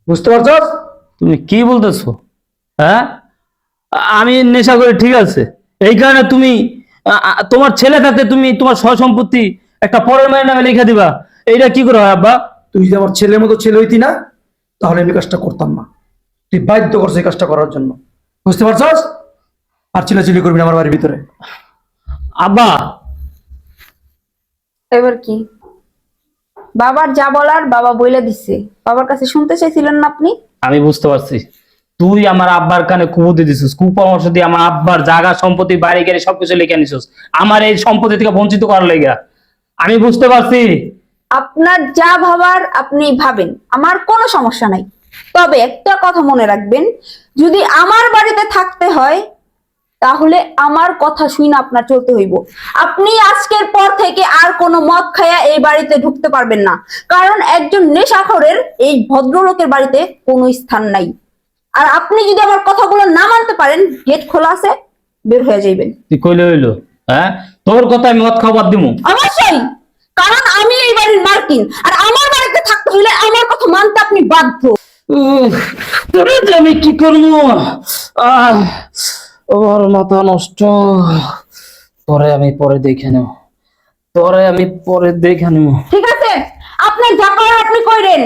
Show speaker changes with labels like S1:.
S1: বুঝতে পারছস?
S2: তুমি কি বলতেছো? হ্যাঁ, আমি নেশা করি ঠিক আছে, এই কারণে তুমি তোমার ছেলে থাকতে তুমি তোমার সয় সম্পত্তি একটা পরের মায়ের নামে লিখে দিবা? এইটা কি করে হয় আব্বা?
S1: তুই যদি আমার ছেলের মতো ছেলে হইতি না, তাহলে আমি কাজটা করতাম না। তুই বাধ্য করছিস এই কাজটা করার জন্য। বুঝতে পারছস? আর চিল্লাচিল্লি করবি না আমার বাড়ির ভিতরে।
S2: আব্বা,
S3: এবার কি? বাবার যা বলার বাবা বইলে দিচ্ছে। বাবার কাছে শুনতে চাইছিলেন না আপনি?
S2: আমি বুঝতে পারছি, তুই আমার আব্বার কানে কুবুদ্ধি দিছিস, কুপরামর্শ দিয়ে আমার আব্বার জায়গা সম্পত্তি বাড়ি গাড়ি সবকিছু লিখে নিছিস আমার এই সম্পত্তি থেকে বঞ্চিত করার লেগা। আমি বুঝতে পারছি।
S3: আপনার যা ভাবার আপনি ভাবেন, আমার কোনো সমস্যা নাই। তবে একটা কথা মনে রাখবেন, যদি আমার বাড়িতে থাকতে হয় তাহলে আমার কথা শুনে আপনার চলতে হইব। আপনি আজকের পর থেকে আর কোনো মদ খায়া এই বাড়িতে ঢুকতে পারবেন না, কারণ একজন নেশাখোরের এই ভদ্রলোকের বাড়িতে কোনো স্থান নাই। আর আপনি যদি আমার কথাগুলো না মানতে পারেন, গেট খোলা আছে, বের হয়ে যাইবেন।
S2: তুই কইলে হইলো? হ্যাঁ, তোর কথা আমি মদ খাওয়া বাদ দিমু?
S3: অবশ্যই, কারণ আমি এই বাড়ির মালকিন, আর আমার বাড়িতে থাকতে হলে আমার কথা মানতে আপনি বাধ্য।
S2: তোরে যে আমি কি করবো? আহ ওর মাথা নষ্ট। তোরে আমি পরে দেখে নেব, তোরে আমি পরে দেখে নেব।
S3: ঠিক আছে, আপনার যা করার আপনি কইরেন।